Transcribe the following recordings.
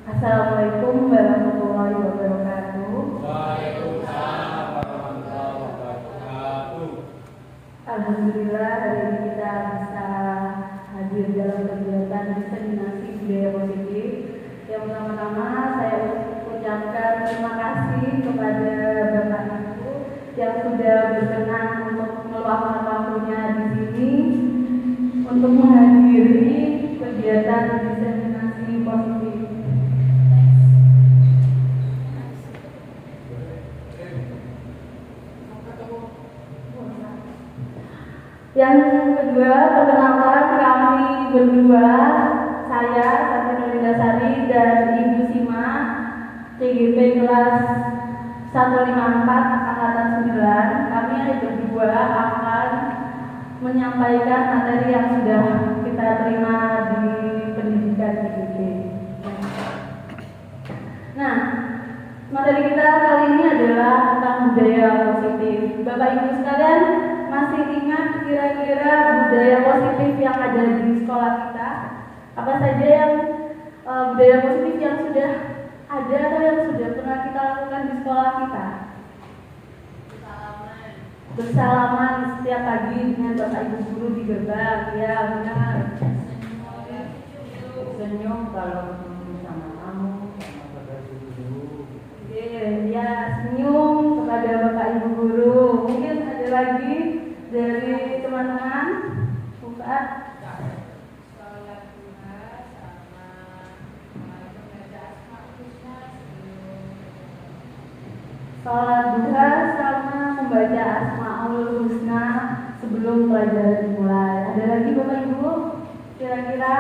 Assalamualaikum warahmatullahi wabarakatuh. Waalaikumsalam warahmatullahi wabarakatuh. Alhamdulillah hari ini kita bisa hadir dalam kegiatan diseminasi budaya positif. Yang pertama-tama saya ucapkan terima kasih kepada Bapak Ibu yang sudah berkenan untuk meluangkan waktunya di sini untuk menghadiri kegiatan diseminasi positif. Yang kedua, perkenalkan kami berdua, saya Sati Nurindasari dan Ibu Sima, CGP kelas 154 Angkatan 9. Kami berdua akan menyampaikan materi yang sudah kita terima di pendidikan CGP. Nah, materi kita kali ini adalah tentang budaya positif. Bapak Ibu sekalian, masih ingat kira-kira budaya positif yang ada di sekolah kita? Apa saja yang budaya positif yang sudah ada atau yang sudah pernah kita lakukan di sekolah kita? Bersalaman setiap pagi dengan Bapak Ibu guru di gerbang, ya benar. Senyum kalau ketemu sama kamu. Ya, senyum kepada Bapak Ibu guru. Mungkin ada lagi dari teman-teman, bukan? Sholat duha sama membaca Asmaul Husna sebelum pelajaran dimulai. Ada lagi Bapak Ibu, kira-kira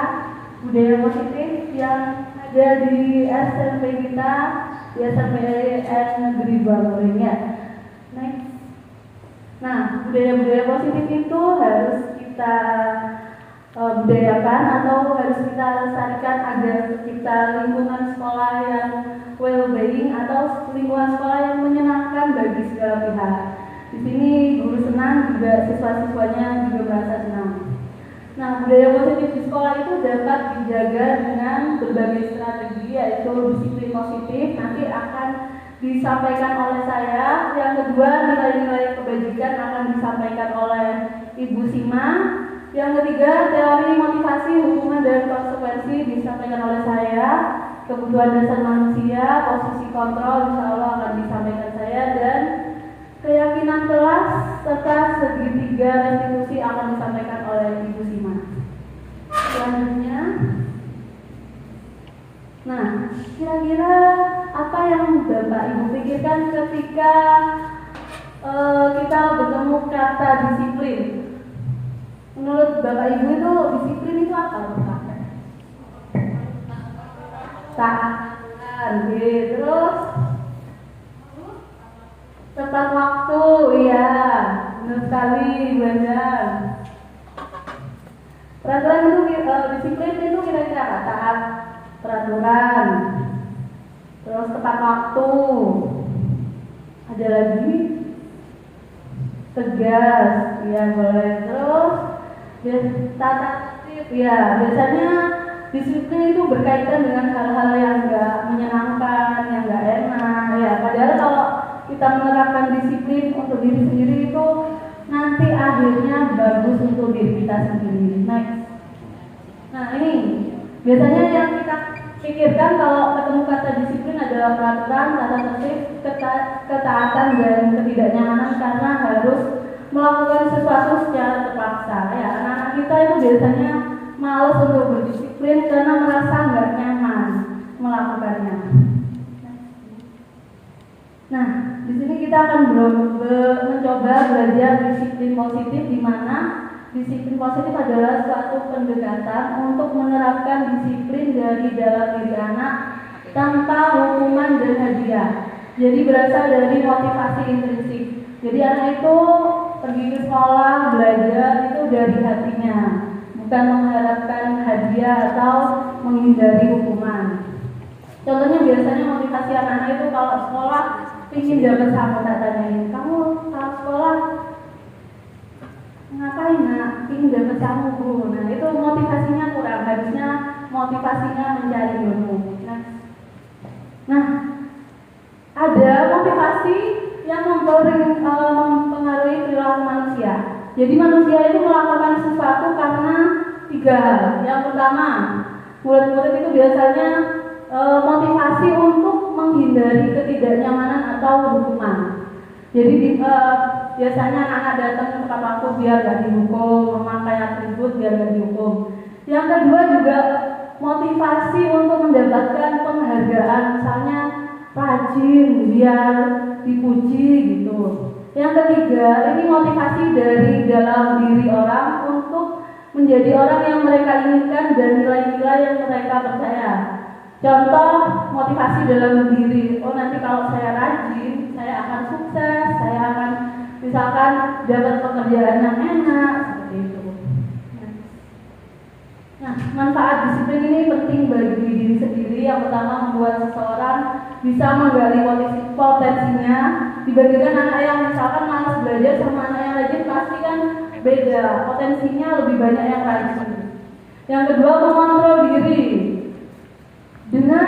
budaya positif yang ada di SMP kita, di SMPN Negeri Bangureng ya. Next. Nah, budaya-budaya positif itu harus kita budayakan atau harus kita lestarikan agar kita lingkungan sekolah yang well-being atau lingkungan sekolah yang menyenangkan bagi segala pihak. Di sini guru senang, juga siswa-siswanya juga merasa senang. Nah, budaya positif di sekolah itu dapat dijaga dengan berbagai strategi, yaitu disiplin positif. Nanti akan disampaikan oleh saya. Yang kedua, nilai-nilai kebajikan akan disampaikan oleh Ibu Sima. Yang ketiga, teori motivasi, hukuman dan konsekuensi disampaikan oleh saya. Kebutuhan dasar manusia, posisi kontrol insya Allah akan disampaikan saya, dan keyakinan kelas serta segitiga restitusi akan disampaikan oleh Ibu Sima. Selanjutnya, nah, kira-kira apa yang Bapak Ibu pikirkan ketika kita bertemu kata disiplin? Menurut Bapak Ibu itu disiplin itu apa, Bapak? Taatan, terus tepat waktu, iya, benar sekali, benar. Peraturan itu disiplin itu kira-kira apa? Taat peraturan, terus tepat waktu, ada lagi tegas, ya boleh, terus tata tertib, ya biasanya disiplin itu berkaitan dengan hal-hal yang enggak menyenangkan, yang enggak enak, ya padahal kalau kita menerapkan disiplin untuk diri sendiri itu nanti akhirnya bagus untuk diri kita sendiri. Next. Nah ini biasanya yang kita pikirkan kalau ketemu kata disiplin adalah peraturan, tata tertib, ketaatan dan ketidaknyamanan karena harus melakukan sesuatu secara terpaksa. Ya, anak-anak kita itu biasanya malas untuk berdisiplin karena merasa nggak nyaman melakukannya. Nah, di sini kita akan mencoba belajar disiplin positif, di mana disiplin positif adalah suatu pendekatan untuk menerapkan disiplin dari dalam diri anak tanpa hukuman dan hadiah. Jadi berasal dari motivasi intrinsik. Jadi anak itu pergi ke sekolah, belajar itu dari hatinya, bukan mengharapkan hadiah atau menghindari hukuman. Contohnya biasanya motivasi anak-anak itu kalau sekolah ingin dapat sama, tak tanyain, kamu kalau sekolah ngapain nak? Ingin dapat kamu bu. Nah itu motivasinya kurang, harusnya motivasinya mencari ilmu. Nah, sering mempengaruhi perilaku manusia. Jadi manusia itu melakukan sesuatu karena 3 hal. Yang pertama, murid-murid itu biasanya motivasi untuk menghindari ketidaknyamanan atau hukuman. Jadi biasanya anak-anak datang ke tempat waktu biar gak dihukum, memakai atribut biar gak dihukum. Yang kedua juga motivasi untuk mendapatkan penghargaan, misalnya rajin biar dipuji gitu. Yang ketiga, ini motivasi dari dalam diri orang untuk menjadi orang yang mereka inginkan dan nilai-nilai yang mereka percaya. Contoh motivasi dalam diri, oh nanti kalau saya rajin, saya akan sukses, saya akan misalkan dapat pekerjaan yang enak, seperti itu. Nah, manfaat disiplin ini penting bagi diri sendiri. Yang pertama, membuat seseorang bisa menggali potensinya. Dibandingkan anak yang misalkan malas belajar sama anak yang rajin, pasti kan beda, potensinya lebih banyak yang rajin. Yang kedua, mengontrol diri. Dengan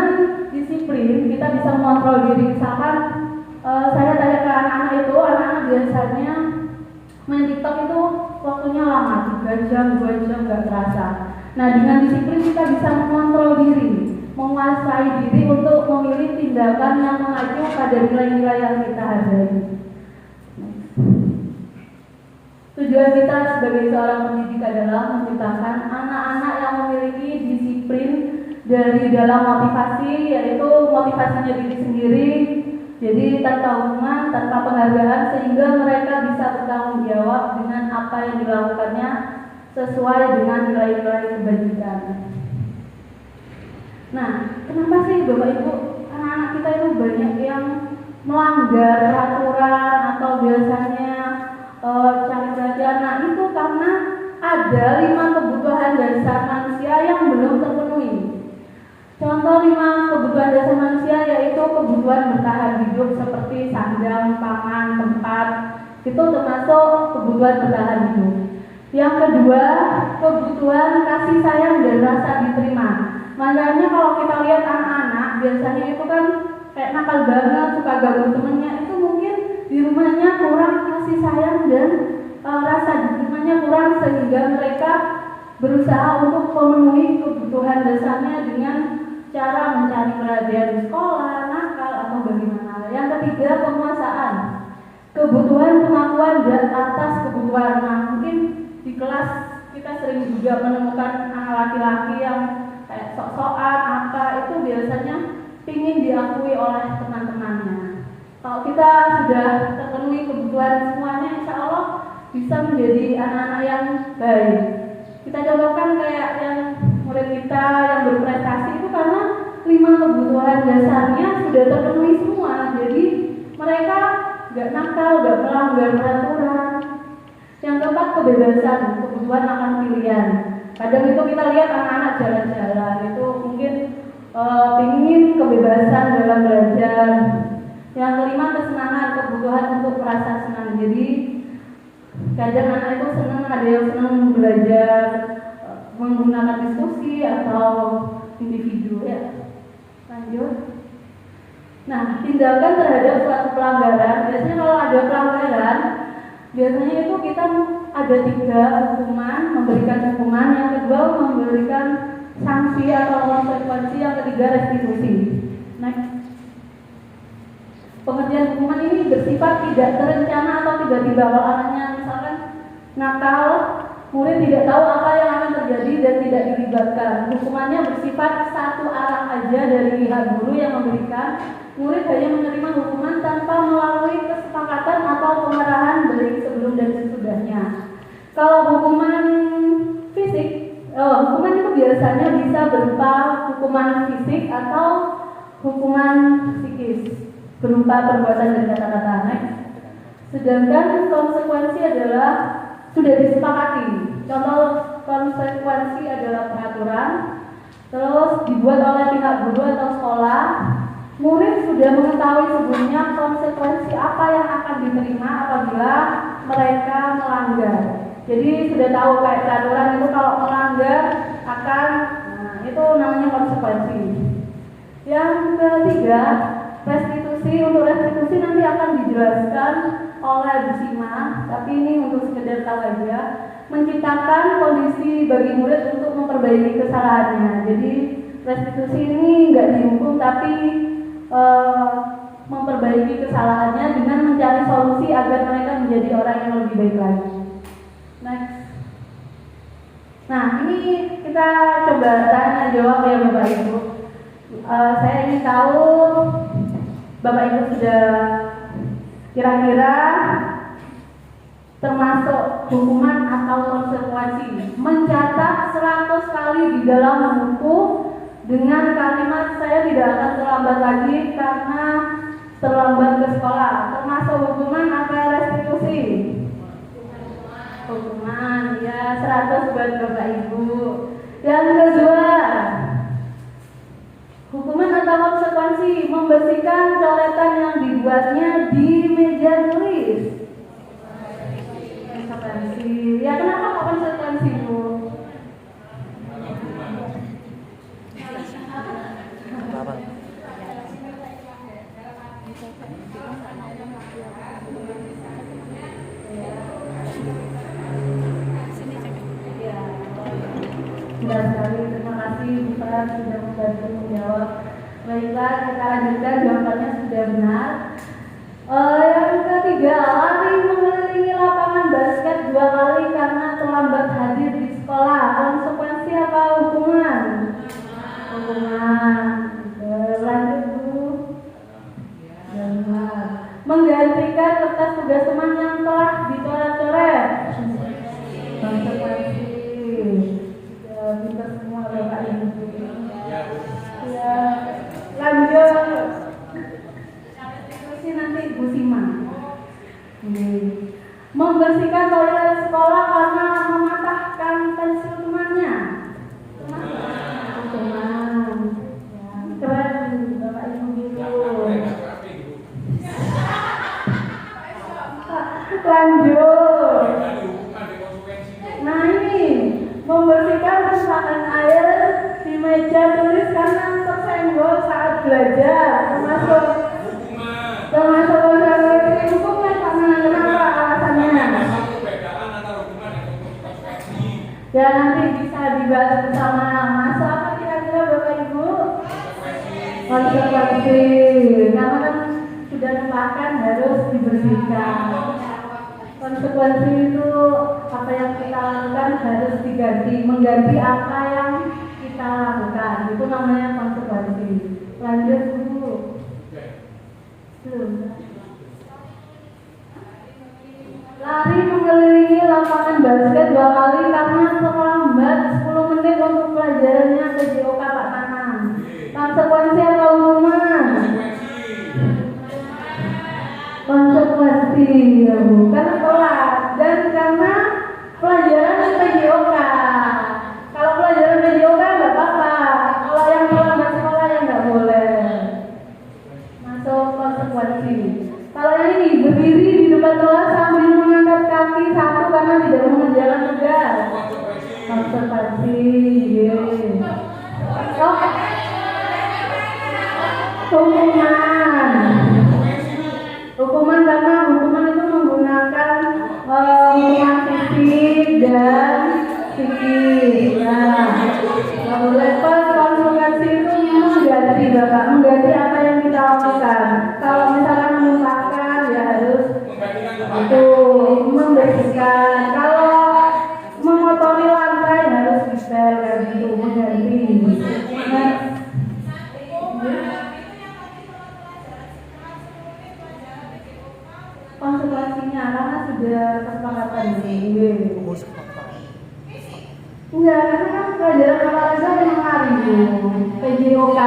disiplin kita bisa mengontrol diri. Misalkan saya tanya ke anak-anak itu, anak-anak biasanya main TikTok itu waktunya lama, 3 jam, 2 jam gak terasa. Nah, dengan disiplin kita bisa mengontrol diri, menguasai diri untuk memilih tindakan yang mengacu pada nilai-nilai yang kita hargai. Tujuan kita sebagai seorang pendidik adalah menciptakan anak-anak yang memiliki disiplin dari dalam motivasi, yaitu motivasinya diri sendiri. Jadi tanpa hukuman, tanpa penghargaan, sehingga mereka bisa bertanggung jawab dengan apa yang dilakukannya sesuai dengan nilai-nilai kebajikan. Nah, kenapa sih Bapak Ibu anak-anak kita itu banyak yang melanggar peraturan atau biasanya cari perhatian? Nah, itu karena ada 5 kebutuhan dasar manusia yang belum terpenuhi. Contoh 5 kebutuhan dasar manusia yaitu kebutuhan bertahan hidup seperti sandang, pangan, tempat. Itu termasuk kebutuhan bertahan hidup. Yang kedua, kebutuhan kasih sayang dan rasa diterima. Makanya kalau kita lihat anak-anak biasanya itu kan kayak nakal banget, suka ganggu temennya, itu mungkin di rumahnya kurang kasih sayang dan rasa diterimanya kurang, sehingga mereka berusaha untuk memenuhi kebutuhan dasarnya dengan cara mencari perhatian di sekolah, nakal atau bagaimana. Yang ketiga, penguasaan. Kebutuhan pengakuan dan atas kebutuhan. Nah, mungkin di kelas kita sering juga menemukan anak laki-laki yang kayak sok-sokan apa, itu biasanya ingin diakui oleh teman-temannya. Kalau kita sudah terpenuhi kebutuhan semuanya, insya Allah bisa menjadi anak-anak yang baik. Kita contohkan kayak yang murid kita yang berprestasi itu karena 5 kebutuhan dasarnya sudah terpenuhi semua. Jadi mereka gak nakal, gak melanggar peraturan. Yang keempat, kebebasan, kebutuhan akan pilihan. Kadang itu kita lihat anak-anak jalan-jalan itu mungkin ingin kebebasan dalam belajar. Yang kelima, kesenangan, kebutuhan untuk merasa senang. Jadi kadang anak itu senang, ada yang senang belajar menggunakan diskusi atau individu ya. Lanjut. Nah, tindakan terhadap suatu pelanggaran, biasanya kalau ada pelanggaran, biasanya itu kita ada 3 hukuman, memberikan hukuman, yang kedua memberikan sanksi atau konsekuensi, yang ketiga restitusi. Nah, pengertian hukuman ini bersifat tidak terencana atau tiba-tiba. Kalau anaknya misalkan nakal, murid tidak tahu apa yang akan terjadi dan tidak dilibatkan. Hukumannya bersifat satu arah aja dari pihak guru yang memberikan. Murid hanya menerima hukuman tanpa melalui kesepakatan atau pengarahan baik sebelum dan sesudahnya. Kalau hukuman fisik, hukuman itu biasanya bisa berupa hukuman fisik atau hukuman psikis berupa perbuatan dan kata-kata. Sedangkan konsekuensi adalah sudah disepakati. Contoh konsekuensi adalah peraturan, terus dibuat oleh pihak guru atau sekolah. Murid sudah mengetahui sebelumnya konsekuensi apa yang akan diterima apabila mereka melanggar. Jadi sudah tahu kayak peraturan itu kalau melanggar akan, itu namanya konsekuensi. Yang ketiga, restitusi untuk restitusi nanti akan dijelaskan oleh Bu Sima, tapi ini untuk sekedar tahu aja, menciptakan kondisi bagi murid untuk memperbaiki kesalahannya. Jadi restitusi ini nggak dihukum, tapi memperbaiki kesalahannya dengan mencari solusi agar mereka menjadi orang yang lebih baik lagi. Next. Nah, ini kita coba tanya jawab ya Bapak Ibu. Saya ingin tahu Bapak Ibu sudah kira-kira termasuk hukuman atau konsekuensi mencatat 100 kali di dalam buku dengan kalimat saya tidak akan terlambat lagi karena terlambat ke sekolah, termasuk hukuman atau restitusi? Hukuman, ya 100 buat Bapak Ibu. Yang kedua, hukuman atau konsekuensi membersihkan coretan yang dibuatnya di meja tulis. Konsekuensi, ya kenapa kok konsekuensi Bu? Benar sekali, terima kasih Bu Farah sudah membantu menjawab. Baiklah, kita lanjutkan, jawabannya sudah benar. Yang ketiga, lari mengelilingi lapangan basket 2 kali karena terlambat hadir di sekolah. Konsekuensi apa hukuman? Hukuman. Lanjut Bu. Benar. Menggantikan kertas tugas teman yang telah dicoret-coret. Konsekuensi. Kita semua Bapak Ibu. Ya, lanjut. Restitusi nanti Bu Sima. Membersihkan toilet sekolah karena mematahkan pensil temannya. Teman. Ya, keren Bapak Ibu gitu. Lanjut. Nah ini membersihkan resapan air di meja tulis karena tersenggol saat belajar, termasuk konsekuensi hukumnya karena kenapa alasannya? Ya nanti bisa dibahas bersama. Masuk apa kira-kira Bapak Ibu? Konsekuensi, karena kan sudah dimakan harus dibersihkan. Konsekuensi itu apa yang kita lakukan harus diganti, mengganti apa yang kita lakukan, itu namanya konsekuensi. Lanjut Bu. Belum. Lari mengelilingi lapangan basket 2 kali karena terlambat 10 menit untuk pelajarannya ke JOK Pak Tanang. Konsekuensi atau hukuman? Konsekuensi ya Bu, karena telat dan karena pelajaran PJOK. Kalau pelajaran PJOK nggak apa-apa, kalau yang terlambat sekolah yang nggak boleh. Masuk konsekuensi. Kalau yang ini berdiri di depan kelas sambil mengangkat kaki satu karena tidak mengerjakan tugas. Konsekuensi. Oh, hukuman. Hukuman karena hukuman itu menggunakan hukuman fisik dan psikis. Nah, level konsekuensi itu mengganti Bapak, mengganti apa yang kita lakukan. Kalau misalkan memuntahkan ya harus itu membersihkan. Kalau mengotori lantai harus dipel dan itu mengganti. Nah, konsekuensinya karena sudah kesepakatan ini. Enggak, karena kan pelajaran olahraga memang lari Bu. PJOK.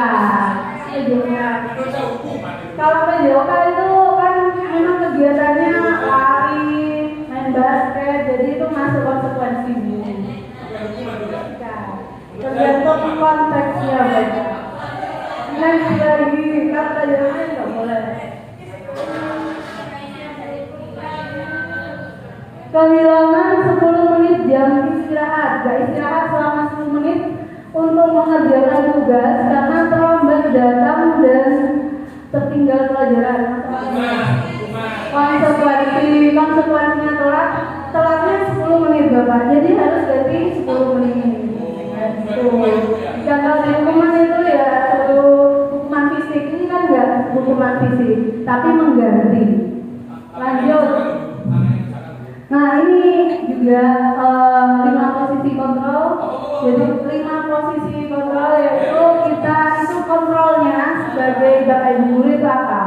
Kalau PJOK itu kan memang kegiatannya lari, main basket, jadi itu masuk konsekuensi Bu. Tergantung konteksnya Bapak. Next lagi, kan pelajarannya nggak boleh. Kehilangan 10 menit jam istirahat, gak istirahat selama 10 menit untuk mengerjakan tugas karena terlambat datang dan tertinggal tertinggal pelajaran. Konsekuensinya telatnya 10 menit Bapak, jadi harus ganti 10 menit. Kalau hukuman itu ya hukuman fisik, ini kan enggak hukuman fisik, tapi mengganti. Lanjut. Nah ini juga 5 posisi kontrol. Jadi 5 posisi kontrol yaitu kita itu kontrolnya sebagai Bapak Ibu guru itu apa?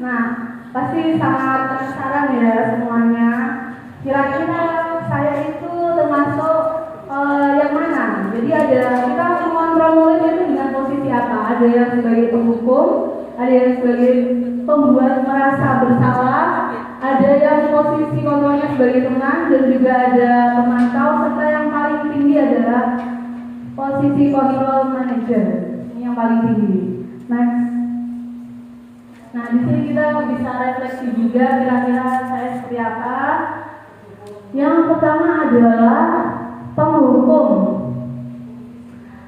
Nah pasti sangat penasaran ya semuanya. Kira-kira saya itu termasuk yang mana? Jadi ada kita mengontrol murid itu dengan posisi apa? Ada yang sebagai penghukum, ada yang sebagai pembuat merasa bersalah, ada yang posisi kontrolnya sebagai teman, dan juga ada pemantau, serta yang paling tinggi adalah posisi kontrol manager. Ini yang paling tinggi. Next. Nah di sini kita bisa refleksi juga kira-kira saya seperti apa. Yang pertama adalah penghukum.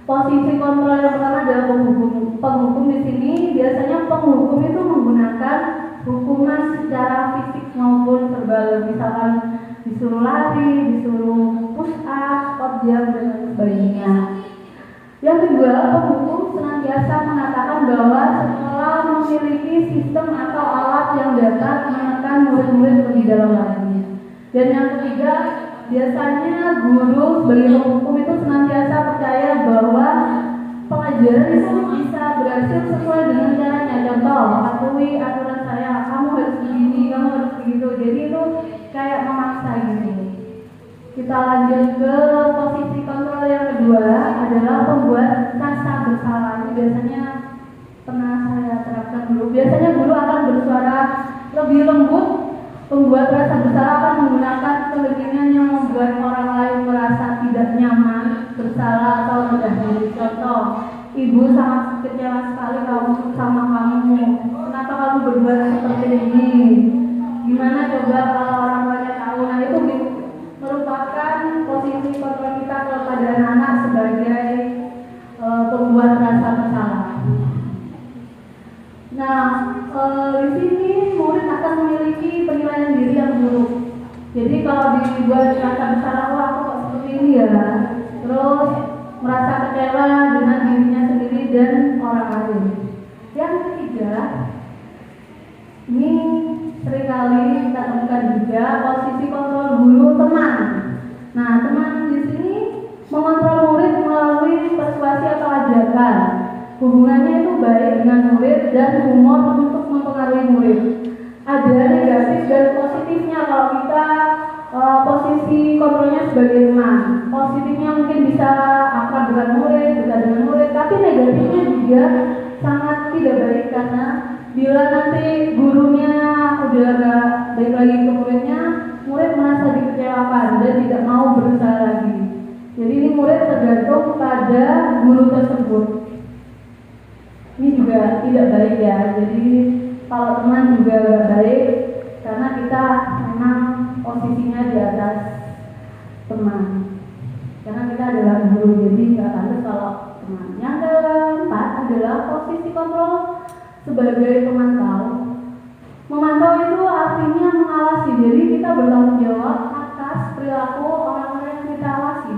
Posisi kontrol yang pertama adalah penghukum. Penghukum di sini biasanya penghukum itu menggunakan hukuman secara fisik maupun verbal, misalkan disuruh lari, disuruh push up, squat jam dan lain sebagainya. Yang kedua, penghukum senantiasa mengatakan bahwa sekolah memiliki sistem atau alat yang dapat menekan murid-murid lebih dalam lagi. Dan yang ketiga, biasanya guru sebagai penghukum itu senantiasa percaya bahwa pengajaran itu bisa berhasil sesuai dengan caranya. Contoh, patuhi aturan saya, kamu harus begini, kamu harus begitu. Jadi itu kayak memaksa gitu. Kita lanjut ke posisi kontrol yang kedua adalah pembuat rasa bersalah. Ini biasanya pernah saya terapkan dulu. Biasanya guru akan bersuara lebih lembut. Pembuat rasa bersalah akan menggunakan keheningan yang membuat orang lain merasa tidak nyaman, bersalah atau rendah diri. Contoh, ibu sangat kecewa sekali sama kamu. Kenapa kamu berbuat seperti ini? Gimana coba kalau orang tuanya tahu? Nah itu merupakan posisi kontrol kita kepada anak-anak sebagai pembuat rasa bersalah. Nah, di sini murid akan memiliki penilaian diri yang buruk. Jadi kalau dibuat rasa bersalah, wah aku kok seperti ini ya. Terus merasa kecewa dengan dirinya sendiri dan orang lain. Yang ketiga, ini seringkali kita temukan juga posisi kontrol guru teman. Nah, teman di sini mengontrol murid melalui persuasi atau ajakan. Hubungannya itu baik dengan murid dan humor untuk mempengaruhi murid. Ada negatif dan positifnya kalau kita posisi kontrolnya sebagai teman. Positifnya mungkin bisa akrab dengan murid, dekat dengan murid, tapi negatifnya juga sangat tidak baik karena bila nanti gurunya udah gak baik lagi ke muridnya, murid merasa dikecewakan dan tidak mau berusaha lagi. Jadi ini murid tergantung pada guru tersebut. Ini juga tidak baik ya. Jadi kalau teman juga gak baik karena kita memang posisinya di atas teman. Karena kita adalah guru, jadi nggak pantas kalau teman. Yang keempat adalah posisi kontrol sebagai pemantau. Memantau itu artinya mengawasi, jadi kita bertanggung jawab atas perilaku orang-orang yang kita awasi.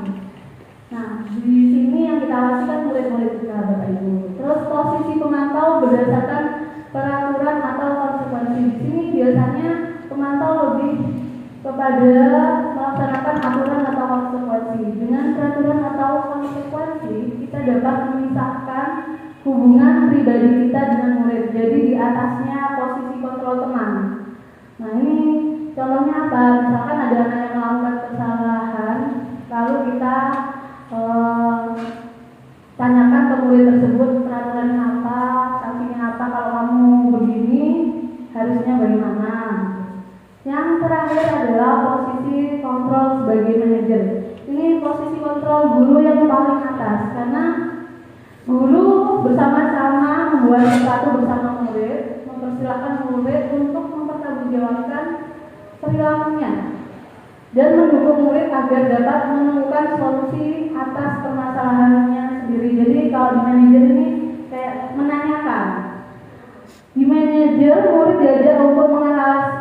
Nah, di sini yang kita awasi kan murid-murid kita, Bapak Ibu. Terus posisi pemantau berdasarkan peraturan atau konsekuensi. Di sini biasanya pemantau lebih kepada melaksanakan aturan atau konsekuensi. Dengan peraturan atau konsekuensi, kita dapat memisahkan hubungan pribadi kita dengan murid. Jadi di atasnya posisi kontrol teman. Nah ini contohnya apa? Misalkan ada anak yang melakukan kesalahan, lalu kita tanyakan ke murid tersebut peraturannya apa, sanksinya apa, kalau kamu begini harusnya bagaimana. Yang terakhir adalah posisi kontrol sebagai manajer. Ini posisi kontrol guru yang paling atas karena guru bersama-sama membuat sesuatu bersama murid, mempersilahkan murid untuk mempertanggungjawabkan perilakunya dan mendukung murid agar dapat menemukan solusi atas permasalahannya sendiri. Jadi kalau di manajer ini kayak menanyakan, di manajer diajar untuk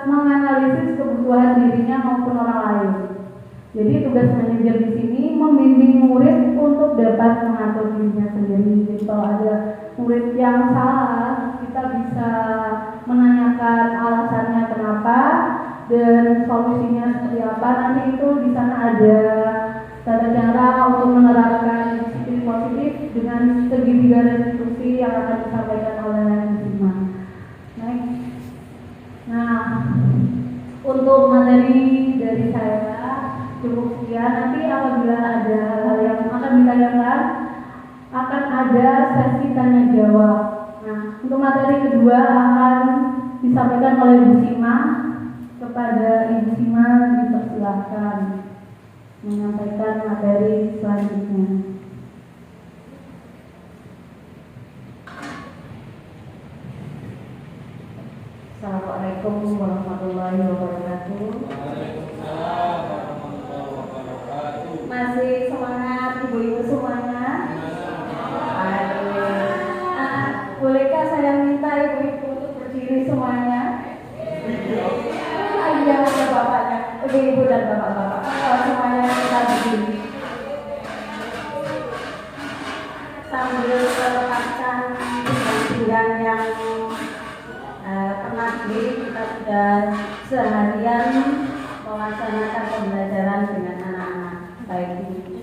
menganalisis kebutuhan dirinya maupun orang lain. Jadi tugas manajer di sini membimbing murid untuk dapat mengatur dirinya sendiri. Jadi kalau ada murid yang salah, kita bisa menanyakan alasannya kenapa dan solusinya seperti apa. Nanti itu di sana ada tata cara untuk menerapkan disiplin positif dengan segitiga restitusi yang akan disampaikan oleh Musima. Nah, untuk materi dari saya cukup sekian. Nanti apabila ada hal yang akan ditanyakan, akan ada sesi tanya jawab. Nah, untuk materi kedua akan disampaikan oleh Bu Sima. Kepada Ibu Sima dipersilahkan menyampaikan materi selanjutnya. Assalamualaikum warahmatullahi wabarakatuh. Waalaikumsalam warahmatullahi wabarakatuh. Masih semangat ibu-ibu semuanya? Bolehkah saya minta ibu-ibu untuk berdiri semuanya? Iya, ada bapaknya, ibu-ibu dan bapak-bapak. Semuanya kita berdiri sambil melepaskan pinggang yang pernah diri. Kita sudah seharian melaksanakan pembelajaran dengan anak-anak. Baik Bu,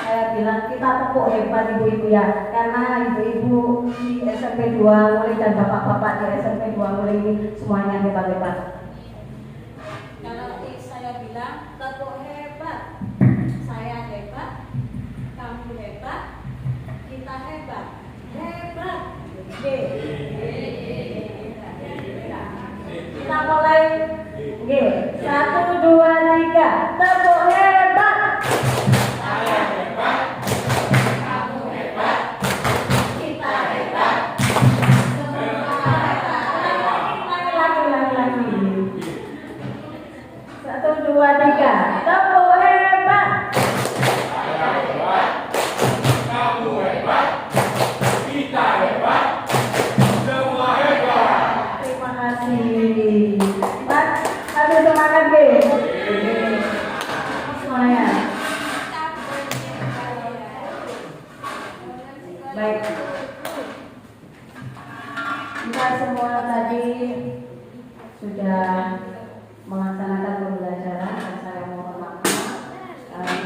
saya bilang kita tepuk hebat ibu-ibu ya, karena ibu-ibu di SMP 2 mulai dan bapak-bapak di SMP 2 mulai ini semuanya hebat-hebat. Kalau saya bilang tepuk hebat, saya hebat, kamu hebat, kita hebat, hebat. Kita mulai. Oke, 1, 2, 3, tepuk hebat. Saya hebat, kamu hebat, Kita hebat. Semua hebat. Lagi. 1, 2, 3, tepuk hebat. saya hebat, kamu hebat, kita hebat, semua hebat. Terima kasih. Pak, ada semangat deh. Semuanya. Baik. Kita semua tadi sudah melaksanakan pembelajaran dan saya mohon maaf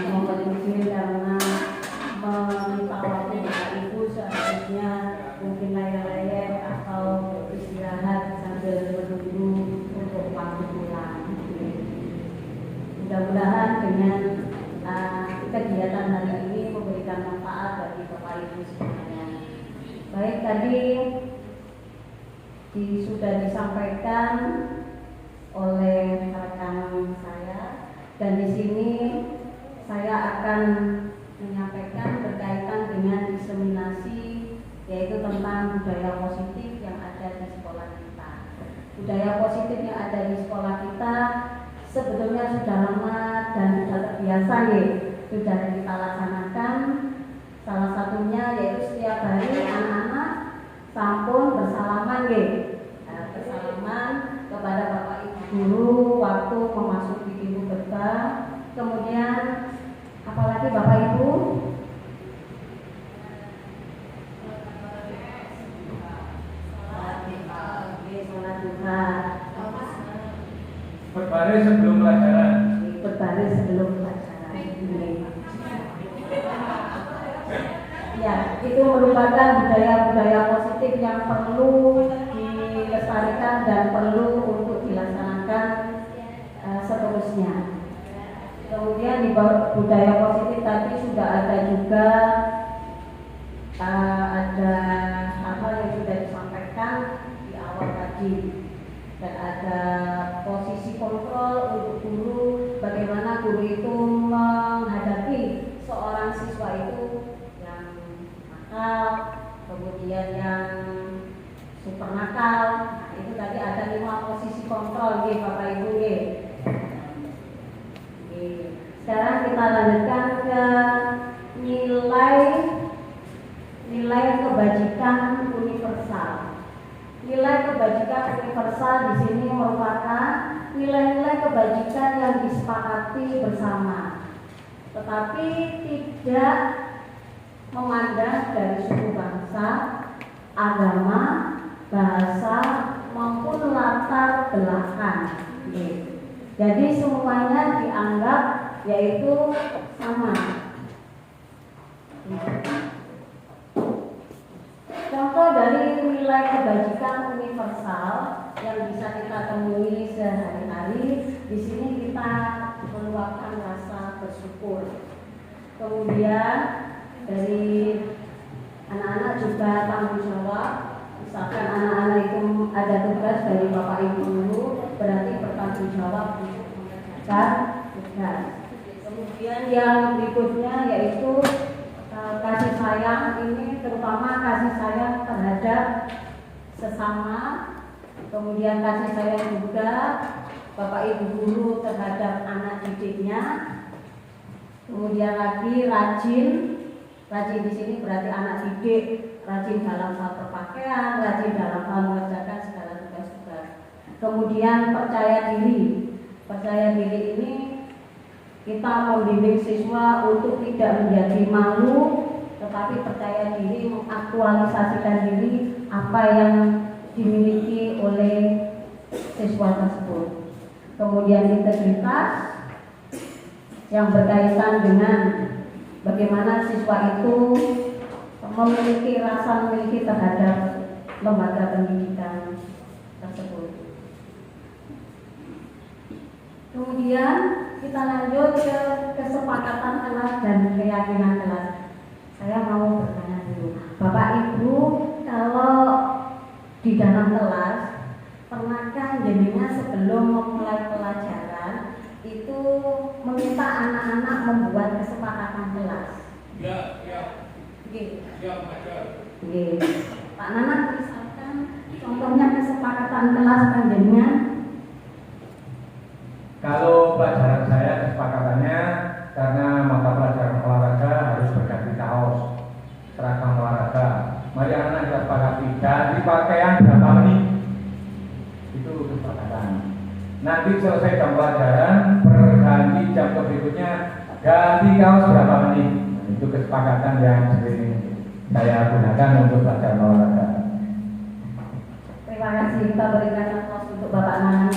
mohon izin karena meminta waktu Bapak Ibu seharusnya mungkin layar-layar atau istirahat sambil menunggu untuk waktu pulang. Mudah-mudahan dengan kegiatan hari ini memberikan manfaat bagi Bapak Ibu semuanya. Baik, tadi sudah disampaikan oleh rekan saya dan di sini saya akan menyampaikan berkaitan dengan diseminasi, yaitu tentang budaya positif yang ada di sekolah kita. Budaya positif yang ada di sekolah kita sebetulnya sudah lama dan sudah terbiasa nih, sudah kita laksanakan. Salah satunya yaitu setiap hari anak-anak sampun bersalaman nih, bersalaman kepada Bapak Ibu guru waktu memasuki pintu gerbang. Kemudian apalagi Bapak Ibu sholat duha, Berbaris sebelum pelajaran. berbaris sebelum pelajaran. Ya, itu merupakan budaya-budaya positif yang perlu dilestarikan dan perlu untuk dilaksanakan seterusnya. Kemudian di budaya positif tadi sudah ada juga ada hal yang sudah disampaikan di awal tadi, dan ada posisi kontrol untuk guru, bagaimana guru itu menghadapi seorang siswa itu yang nakal, kemudian yang super nakal. Nah, itu tadi ada 5 posisi kontrol nih Bapak Ibu nih. Sekarang kita lanjutkan ke nilai kebajikan universal. Nilai kebajikan universal di sini merupakan nilai-nilai kebajikan yang disepakati bersama, tetapi tidak memandang dari suku bangsa, agama, bahasa maupun latar belakang. Jadi semuanya dianggap yaitu sama. Contoh dari nilai kebajikan universal yang bisa kita temui sehari-hari, di sini kita meluapkan rasa bersyukur. Kemudian dari anak-anak juga tanggung jawab. Misalkan anak-anak itu ada tugas dari bapak ibu guru, berarti bertanggung jawab untuk mengerjakan tugas. Kemudian yang berikutnya yaitu kasih sayang, ini terutama kasih sayang terhadap sesama. Kemudian kasih sayang juga bapak ibu guru terhadap anak didiknya. Kemudian lagi rajin di sini berarti anak didik rajin dalam hal berpakaian, rajin dalam hal mengerjakan segala tugas-tugas. Kemudian percaya diri ini kita membimbing siswa untuk tidak menjadi malu, tetapi percaya diri, mengaktualisasikan diri apa yang dimiliki oleh siswa tersebut. Kemudian integritas yang berkaitan dengan bagaimana siswa itu memiliki rasa terhadap lembaga pendidikan tersebut. Kemudian kita lanjut ke kesepakatan kelas dan keyakinan kelas. Saya mau bertanya dulu, Bapak Ibu, kalau di dalam kelas pernahkah jenengan sebelum memulai pelajaran itu meminta anak-anak membuat kesepakatan kelas? Ya. Oke. Ya, Master. Oke. Pak Nanang, misalkan contohnya kesepakatan kelas panjenengan. Kalau pelajaran saya kesepakatannya karena mata pelajaran olahraga harus berganti kaos, seragam olahraga. Mari anak-anak kita sepakati ganti pakaian berapa menit. Itu kesepakatan. Nanti selesai jam pelajaran, berganti jam berikutnya ganti kaos berapa menit. Itu kesepakatan yang sering saya gunakan untuk pelajaran olahraga. Terima kasih, kita berikan aplaus untuk Bapak Nanang.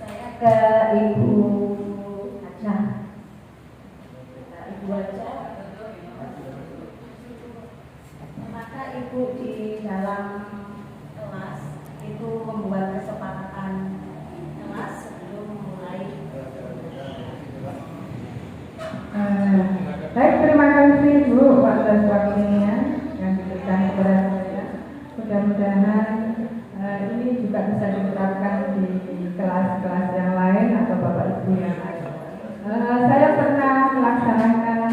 Saya ke Ibu Haja. Ibu Haja, maka Ibu di dalam kelas itu membuat kesepakatan kelas sebelum memulai. Baik, terima kasih Bu atas waktunya yang diberikan kepada saya. Mudah-mudahan ini juga bisa diterapkan di kelas-kelas yang lain atau Bapak Ibu yang lain. Saya pernah melaksanakan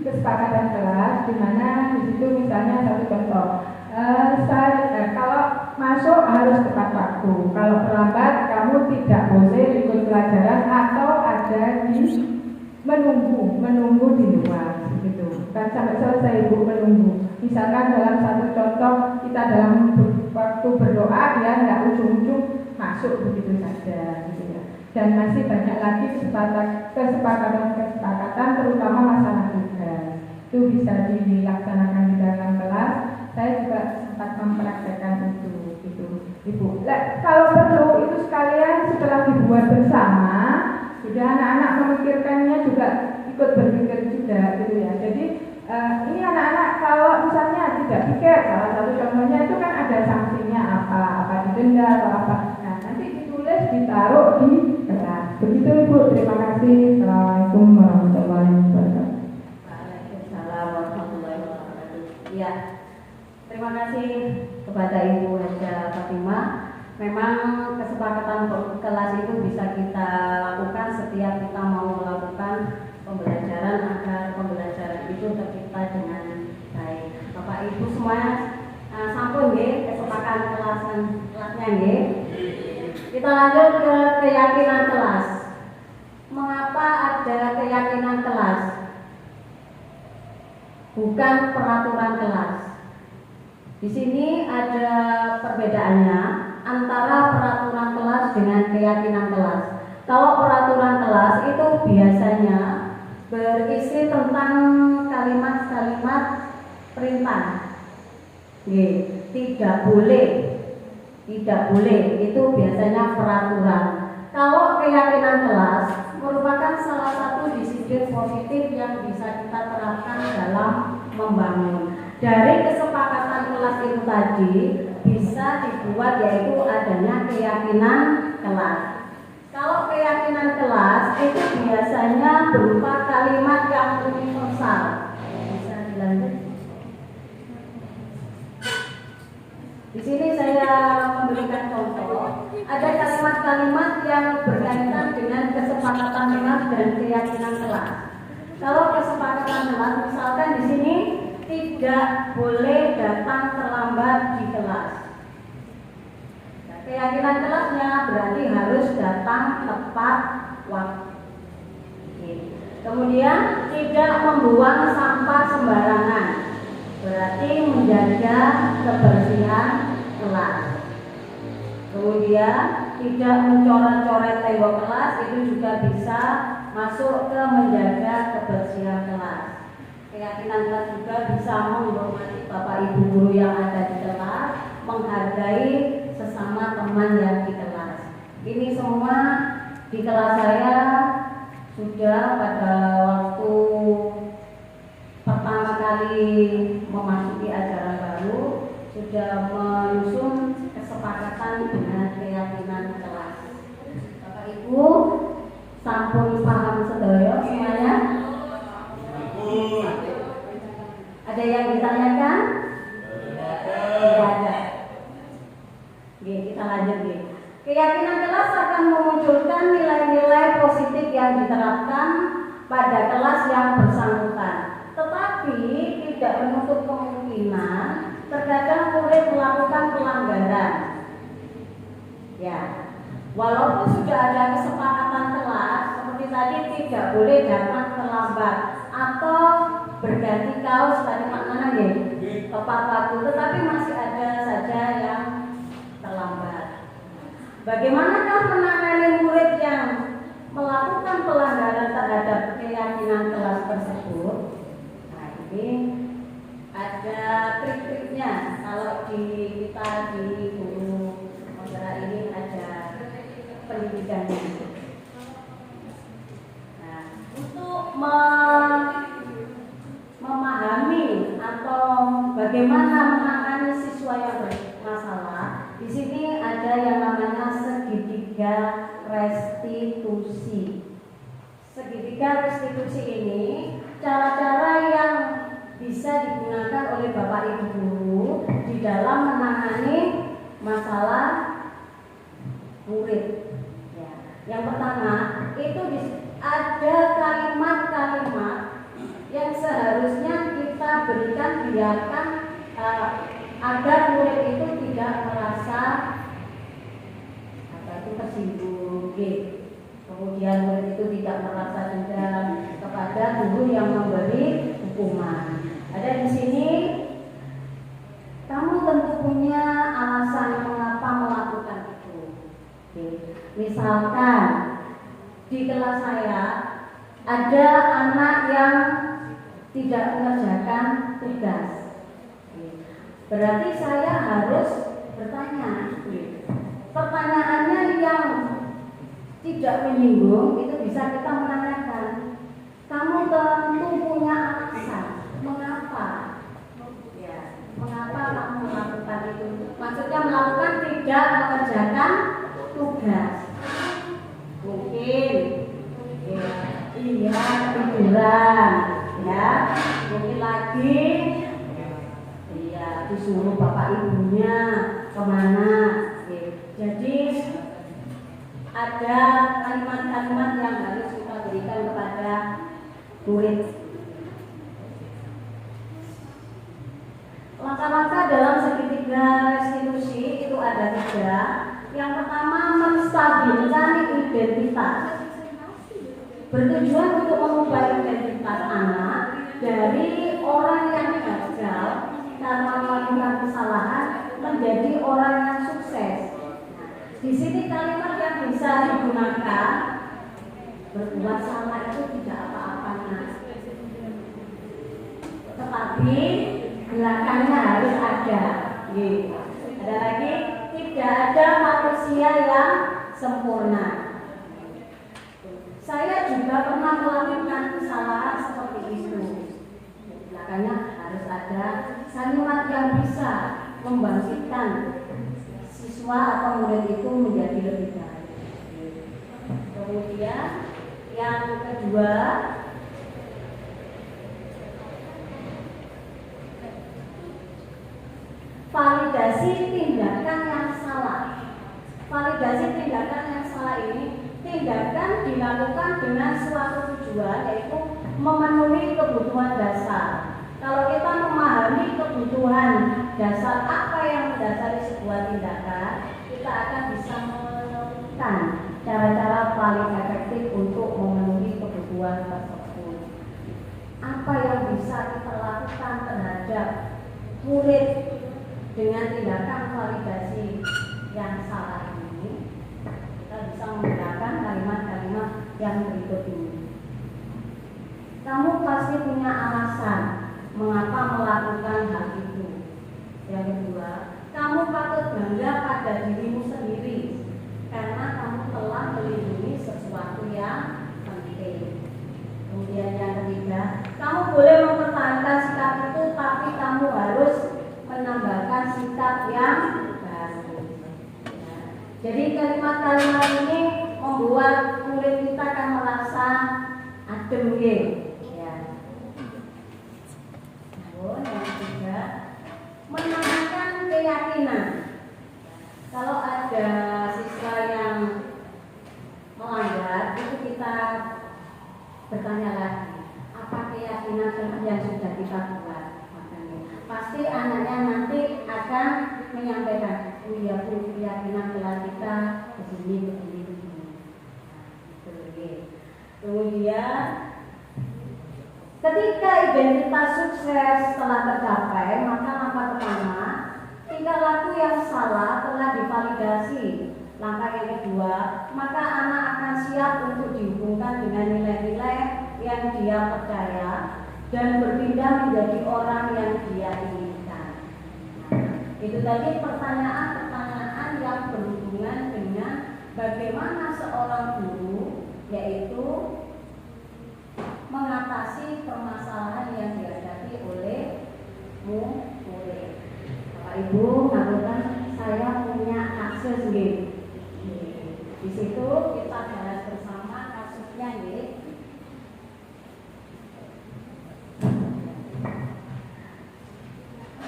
kesepakatan kelas, di mana di situ misalnya satu contoh, kalau masuk harus tepat waktu, kalau terlambat kamu tidak boleh ikut pelajaran atau ada di menunggu di luar, gitu. Kan sampai selesai Ibu menunggu. Misalkan dalam satu contoh kita dalam waktu berdoa ya nggak ujung-ujung masuk begitu saja, gitu ya. Dan masih banyak lagi kesepakatan terutama masalah tugas. Itu bisa dilaksanakan di dalam kelas. Saya juga sempat mempraktekkan itu, gitu, Ibu. Kalau perlu itu sekalian setelah dibuat bersama, sudah anak-anak memikirkannya juga ikut berpikir juga, gitu ya. Jadi ini anak-anak kalau misalnya tidak pikir, salah satu contohnya itu kan ada sanksinya apa didenda atau apa. Nah nanti ditulis ditaruh di kelas. Begitu Ibu. Terima kasih. Assalamualaikum warahmatullahi wabarakatuh. Waalaikumsalam warahmatullahi wabarakatuh. Ya, terima kasih kepada Ibu Haja Fatimah. Memang kesepakatan kelas itu bisa kita lakukan setiap kita mau melakukan pembelajaran agar pembelajaran itu tercipta dengan baik. Bapak Ibu semuanya sampun nggih kesepakatan kelasnya nggih. Kita lanjut ke keyakinan kelas. Mengapa ada keyakinan kelas? bukan peraturan kelas. Di sini ada perbedaannya antara peraturan kelas dengan keyakinan kelas. Kalau peraturan kelas itu biasanya berisi tentang kalimat-kalimat perintah. Tidak boleh, itu biasanya peraturan. Kalau keyakinan kelas merupakan salah satu disiplin positif yang bisa kita terapkan dalam membangun. Dari kesepakatan kelas itu tadi bisa dibuat yaitu adanya keyakinan kelas. Kalau keyakinan kelas itu biasanya berupa kalimat yang universal. Bisa dilanjut. Di sini saya memberikan contoh. Ada kalimat-kalimat yang berkaitan dengan kesepakatan kelas dan keyakinan kelas. Kalau kesepakatan kelas, misalkan di sini tidak boleh datang terlambat di kelas. Nah, keyakinan kelasnya berarti harus datang tepat waktu. Kemudian tidak membuang sampah sembarangan, berarti menjaga kebersihan kelas. Kemudian tidak mencoret-coret tembok kelas, itu juga bisa masuk ke menjaga kebersihan kelas. Keyakinan kelas juga bisa menghormati Bapak Ibu guru yang ada di kelas, menghargai sesama teman yang di kelas. Ini semua di kelas saya sudah pada waktu pertama kali memasuki ajaran baru sudah menyusun kesepakatan dengan keyakinan kelas. Bapak Ibu sampun paham sedaya semuanya? Ada yang ditanyakan? Tidak ada. Kita lanjut. Keyakinan kelas akan memunculkan nilai-nilai positif yang diterapkan pada kelas yang bersangkutan. Tetapi tidak menutup kemungkinan terkadang murid melakukan pelanggaran. Ya, walaupun sudah ada kesepakatan kelas, seperti tadi tidak boleh datang terlambat atau berganti kaos tadi maknanya ya, tepat waktu, tetapi masih ada saja yang terlambat. Bagaimanakah menangani murid yang melakukan pelanggaran terhadap keyakinan kelas tersebut? Nah, ini ada trik-triknya. Kalau kita di guru modera ini ada pendidikannya. Nah, untuk memahami atau bagaimana menangani siswa yang bermasalah, di sini ada yang namanya segitiga restitusi. Segitiga restitusi ini cara-cara yang bisa digunakan oleh Bapak Ibu guru di dalam menangani masalah murid. Ya. Yang pertama itu ada kalimat-kalimat yang seharusnya kita berikan biarkan agar murid itu tidak merasa tersinggung. Kemudian murid itu tidak merasa dendam kepada guru yang memberi hukuman. Ada di sini, kamu tentu punya alasan mengapa melakukan itu. Misalkan di kelas saya ada anak yang tidak mengerjakan tugas. Berarti saya harus bertanya. Pertanyaannya yang tidak menyinggung itu bisa kita menanyakan. Kamu tentu punya alasan mengapa? Ya, mengapa kamu melakukan itu? Maksudnya melakukan tidak mengerjakan tugas. Mungkin iya tiduran, ya. Mungkin lagi disuruh bapak ibunya kemana. Jadi ada kalimat-kalimat yang harus kita berikan kepada murid. Langkah-langkah dalam segitiga restitusi itu ada 3. Yang pertama, menstabilkan identitas. Bertujuan untuk mengubah identitas anak dari orang Di sini kalimat yang bisa digunakan, berbuat salah itu tidak apa-apa, nah. Tetapi belakangnya harus ada. Ada lagi, tidak ada manusia yang sempurna. Saya juga pernah melakukan kesalahan seperti itu. Belakangnya harus ada kalimat yang bisa membangkitkan siswa atau murid itu menjadi lebih baik. Kemudian yang kedua, validasi tindakan yang salah. Validasi tindakan yang salah ini tindakan dilakukan dengan suatu tujuan, yaitu memenuhi kebutuhan dasar. Kalau kita memahami kebutuhan dasar apa yang mendasari sebuah tindakan, kita akan bisa menemukan cara-cara paling efektif untuk memenuhi kebutuhan tersebut. Apa yang bisa kita lakukan terhadap murid dengan tindakan validasi yang salah ini? Kita bisa menggunakan kalimat-kalimat yang berikut ini. Kamu pasti punya alasan mengapa melakukan hal itu. Yang kedua, kamu patut bangga pada dirimu sendiri karena kamu telah melindungi sesuatu yang penting. Kemudian yang ketiga, kamu boleh mempertahankan sikap itu, tapi kamu harus menambahkan sikap yang baru. Ya. Jadi kalimat-kalimat ini membuat murid kita akan merasa adem gitu. Yang ketiga, menanamkan keyakinan. Kalau ada siswa yang melanggar, itu kita bertanya lagi, apa keyakinan yang sudah kita buat? Makanya pasti anaknya nanti akan menyampaikan, oh iya Bu, keyakinan kelas kita begini. Kemudian ketika identitas sukses telah tercapai, maka langkah pertama, tingkah laku yang salah telah divalidasi. Langkah yang kedua, maka anak akan siap untuk dihubungkan dengan nilai-nilai yang dia percaya dan berpindah menjadi orang yang dia inginkan. Itu tadi pertanyaan-pertanyaan yang berhubungan dengan bagaimana seorang guru, yaitu mengatasi permasalahan yang dihadapi oleh murid. Bapak Ibu, ngapunten, saya punya kasus nggih. Di situ kita bahas bersama kasusnya nggih.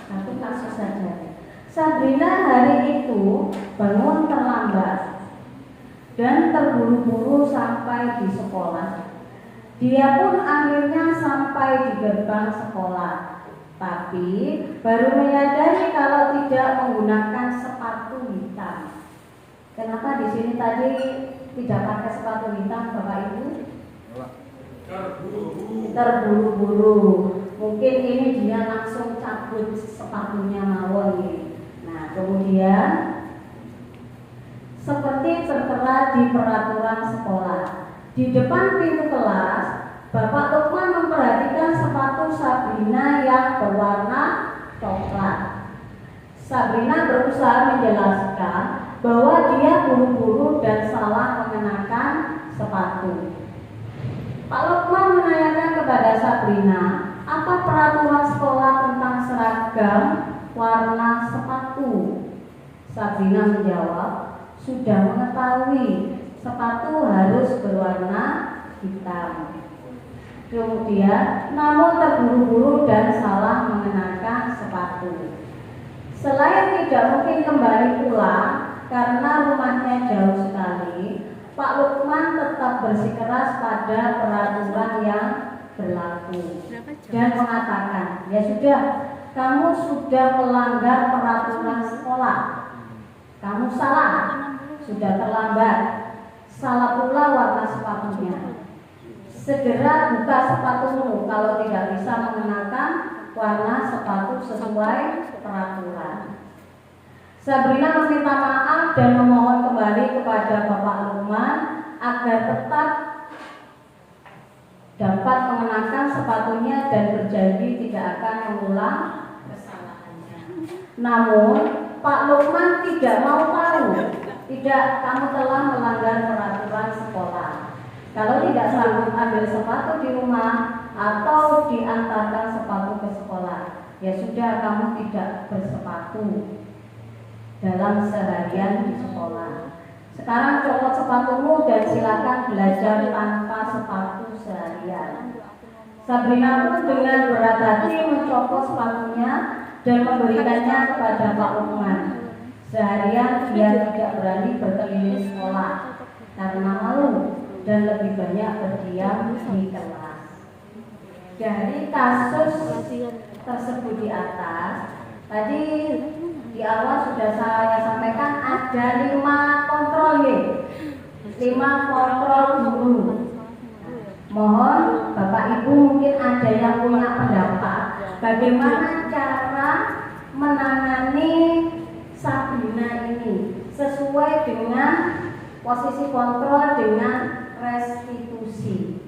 Satu kasus saja. Sabrina hari itu bangun terlambat dan terburu-buru sampai di sekolah. Dia pun akhirnya sampai di gerbang sekolah, tapi baru menyadari kalau tidak menggunakan sepatu hitam. Kenapa di sini tadi tidak pakai sepatu hitam, Bapak Ibu? Terburu-buru. Mungkin ini dia langsung cabut sepatunya mawon. Nah, kemudian seperti tertera di peraturan sekolah, di depan pintu kelas, Bapak Lukman memperhatikan sepatu Sabrina yang berwarna coklat. Sabrina berusaha menjelaskan bahwa dia buru-buru dan salah mengenakan sepatu. Pak Lukman menanyakan kepada Sabrina, apa peraturan sekolah tentang seragam warna sepatu? Sabrina menjawab, sudah mengetahui sepatu harus berwarna hitam. Kemudian, namun terburu-buru dan salah mengenakan sepatu. Selain tidak mungkin kembali pulang karena rumahnya jauh sekali, Pak Lukman tetap bersikeras pada peraturan yang berlaku dan mengatakan, ya sudah, kamu sudah melanggar peraturan sekolah. Kamu salah, sudah terlambat. Salah pula warna sepatunya. Segera buka sepatumu kalau tidak bisa mengenakan warna sepatu sesuai peraturan. Sabrina meminta maaf dan memohon kembali kepada Bapak Lukman agar tetap dapat mengenakan sepatunya dan berjanji tidak akan mengulang kesalahannya. Namun Pak Lukman tidak mau tahu. Tidak, kamu telah melanggar peraturan sekolah. Kalau tidak sanggup ambil sepatu di rumah atau diantarkan sepatu ke sekolah, ya sudah, kamu tidak bersepatu dalam seharian di sekolah. Sekarang copot sepatumu dan silakan belajar tanpa sepatu seharian. Sabrina pun dengan berat hati mencopot sepatunya dan memberikannya kepada Pak Lukman. Seharian dia tidak berani berkeliling sekolah karena malu dan lebih banyak berdiam di kelas. Dari kasus tersebut di atas, tadi di awal sudah saya sampaikan ada 5 kontrol ya, 5 kontrol guru. Mohon Bapak Ibu mungkin ada yang punya pendapat bagaimana cara menangani Sabrina ini sesuai dengan posisi kontrol dengan restitusi.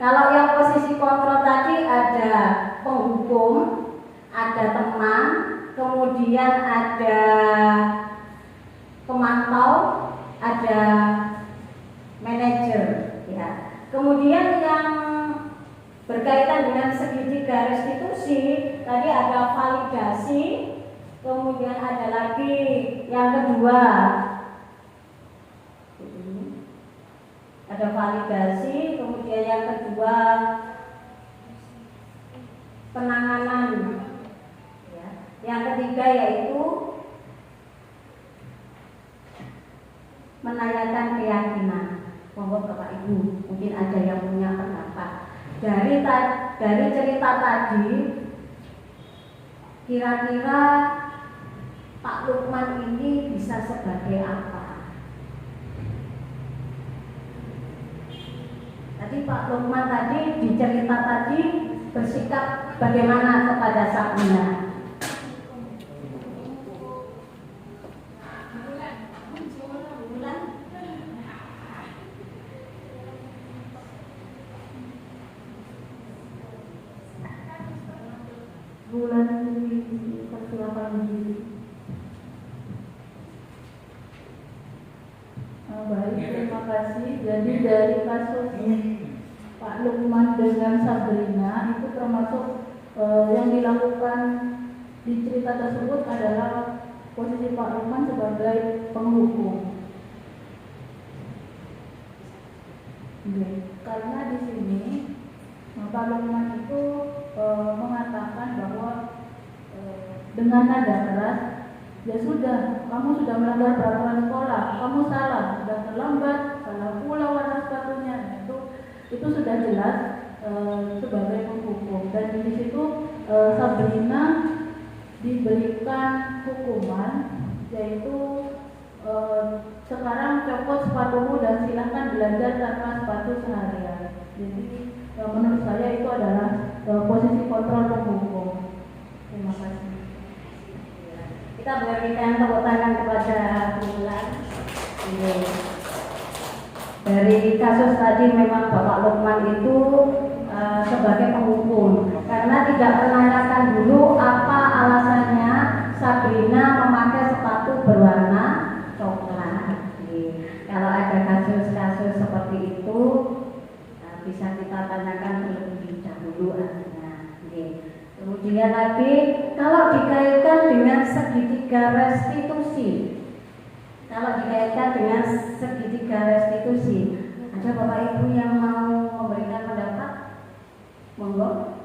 Kalau yang posisi kontrol tadi ada penghukum, ada teman, kemudian ada pemantau, ada manajer, ya. Kemudian yang berkaitan dengan segitiga restitusi, tadi ada validasi, kemudian ada lagi yang kedua, ada validasi, kemudian yang kedua penanganan. Yang ketiga yaitu menanyakan keyakinan. Monggo Bapak Ibu, mungkin ada yang punya pendapat. Dari cerita tadi, kira-kira Pak Lukman ini bisa sebagai apa? Tadi Pak Lukman tadi di cerita tadi bersikap bagaimana kepada Sabrina? Baik, terima kasih. Jadi dari kasus Pak Lukman dengan Sabrina itu termasuk yang dilakukan di cerita tersebut adalah posisi Pak Lukman sebagai penghukum. Karena di sini Pak Lukman itu mengatakan bahwa dengan nada keras, ya sudah, kamu sudah melanggar peraturan sekolah, kamu salah, sudah terlambat, salah pula warna sepatunya. Itu sudah jelas sebagai penghukum. Dan di situ Sabrina diberikan hukuman, yaitu sekarang copot sepatumu dan silahkan belajar tanpa sepatu seharian. Jadi menurut saya itu adalah posisi kontrol penghukum. Terima kasih. Kita berikan tepuk tangan kepada Bulan. Dari kasus tadi memang Bapak Lukman itu sebagai penghukum karena tidak menanyakan dulu apa alasannya Sabrina memakai sepatu berwarna coklat. Kalau ada kasus-kasus seperti itu bisa kita tanyakan terlebih dahulu artinya. Kemudian lagi kalau dikaitkan dengan segitiga restitusi, ada Bapak Ibu yang mau memberikan pendapat? Monggo.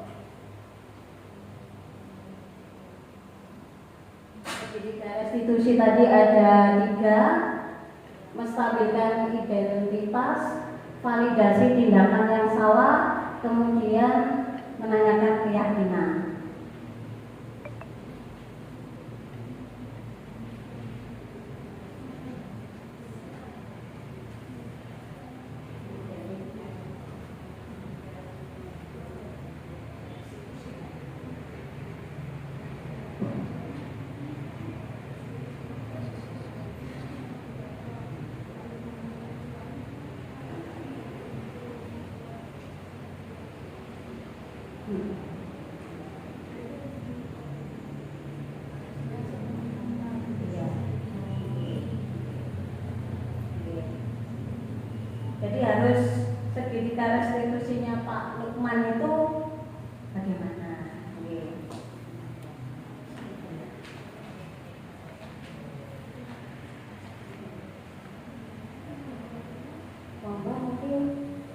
Segitiga restitusi tadi ada 3: menstabilkan identitas, validasi tindakan yang salah, kemudian menanyakan keyakinan. Iya. Jadi harus segitiga restitusinya Pak Lukman itu bagaimana? Monggo mungkin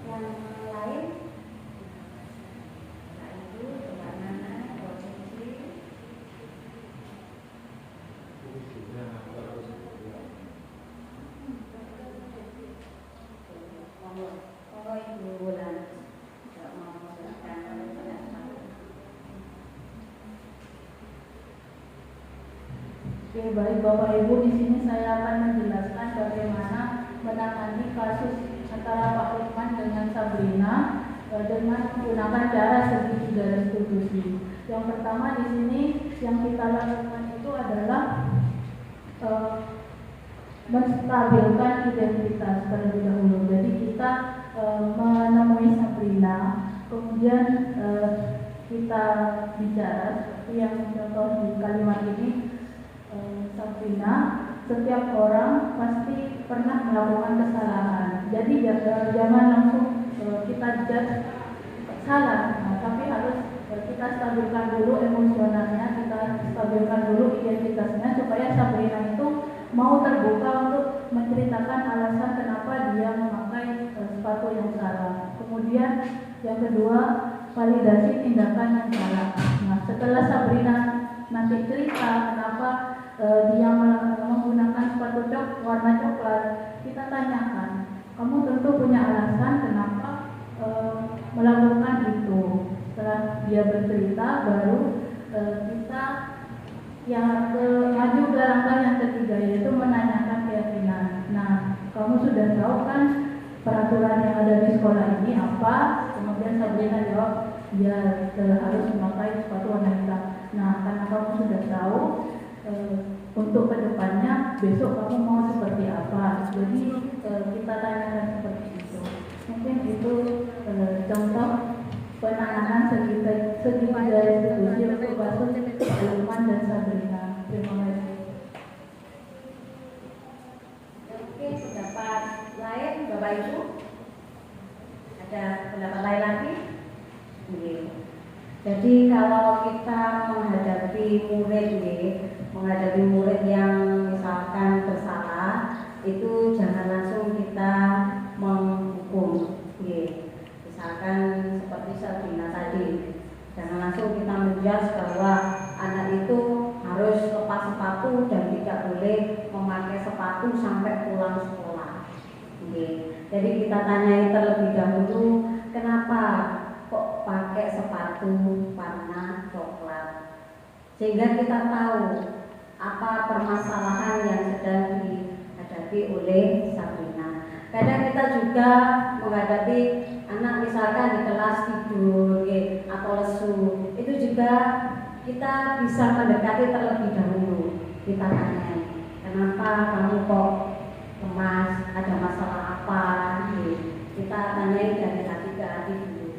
yang lain. Nah, Ibu bagaimana posisi? Monggo Ibu Bulan. Mau silakan. Oke, baik Bapak Ibu, di sini saya akan menjelaskan bagaimana menangani kasus antara Pak Lukman dengan Sabrina dengan menggunakan cara segitiga restitusi. Yang pertama di sini yang kita lakukan itu adalah menstabilkan identitas terlebih dahulu. Jadi kita menemui Sabrina, kemudian kita bicara seperti yang contoh di kalimat ini. Sabrina, setiap orang pasti pernah melakukan kesalahan. Jadi jangan langsung kita judge salah, tapi harus kita stabilkan dulu emosionalnya, kita stabilkan dulu identitasnya supaya Sabrina itu mau terbuka untuk menceritakan alasan kenapa dia memakai sepatu yang salah. Kemudian yang kedua, validasi tindakan yang salah. Nah, setelah Sabrina nanti cerita kenapa dia menggunakan sepatu warna coklat, kita tanyakan, kamu tentu punya alasan kenapa melakukan itu. Setelah dia bercerita, baru kita maju ke langkah yang ketiga, yaitu menanyakan keyakinan. Nah, kamu sudah tahu kan peraturan yang ada di sekolah ini apa? Kemudian Sabrina jawab, dia harus memakai sepatu warna hitam. Nah, karena kamu sudah tahu, untuk kedepannya besok kamu mau seperti apa? Jadi kita tanyakan seperti itu. Mungkin itu contoh penanganan segitiga restitusi untuk kasus Lukman dan Sabrina. Terima kasih. Oke, pendapat lain Bapak Ibu? Ada pendapat lain lagi? Jadi kalau kita menghadapi murid yang misalkan bersalah, itu jangan langsung kita menghukum. Misalkan seperti Sabrina tadi, jangan langsung kita menjudge bahwa anak itu harus lepas sepatu dan tidak boleh memakai sepatu sampai pulang sekolah. Jadi kita tanyai terlebih dahulu, kenapa kok pakai sepatu warna coklat, sehingga kita tahu apa permasalahan yang sedang dihadapi oleh Sabrina. Kadang kita juga menghadapi anak misalkan di kelas tidur atau lesu, itu juga kita bisa mendekati terlebih dahulu. Kita tanya, kenapa kamu kok lemas, ada masalah apa? Kita tanyai dari hati ke hati dulu.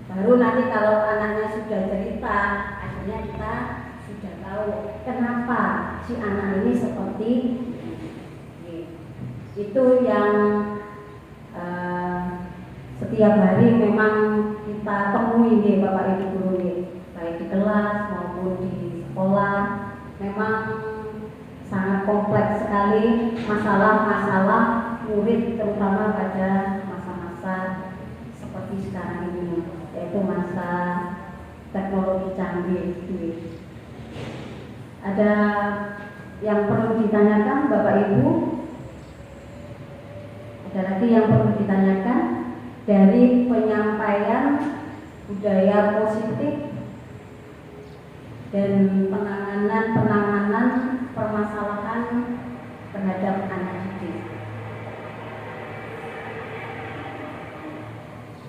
Baru nanti kalau anaknya sudah cerita, akhirnya kita sudah tahu kenapa si anak ini seperti ini. Itu yang setiap hari memang kita temui nih Bapak Ibu guru nih, baik di kelas maupun di sekolah. Memang sangat kompleks sekali masalah-masalah murid, terutama pada masa-masa seperti sekarang ini, yaitu masa teknologi canggih. Ada yang perlu ditanyakan Bapak Ibu? Ada lagi yang perlu ditanyakan dari penyampaian budaya positif dan penanganan permasalahan terhadap anak didik?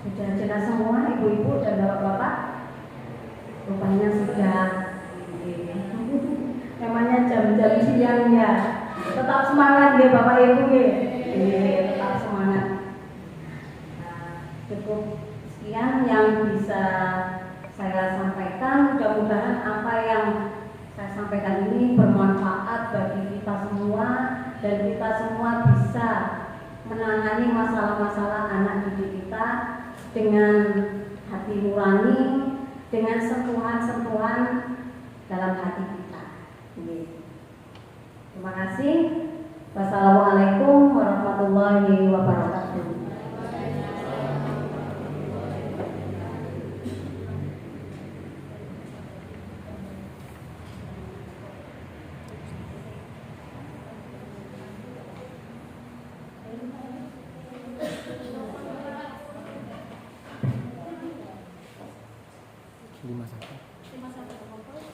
Sudah jelas semua ibu-ibu dan bapak-bapak? Rupanya sudah. Namanya jam-jam siang ya. Tetap semangat ya Bapak Ibu ya. Tetap semangat. Cukup Sekian yang bisa saya sampaikan. Mudah-mudahan apa yang saya sampaikan ini bermanfaat bagi kita semua dan kita semua bisa menangani masalah-masalah anak didik kita dengan hati nurani, dengan sentuhan-sentuhan dalam hati kita. Terima kasih. Wassalamualaikum warahmatullahi wabarakatuh. Lima satu.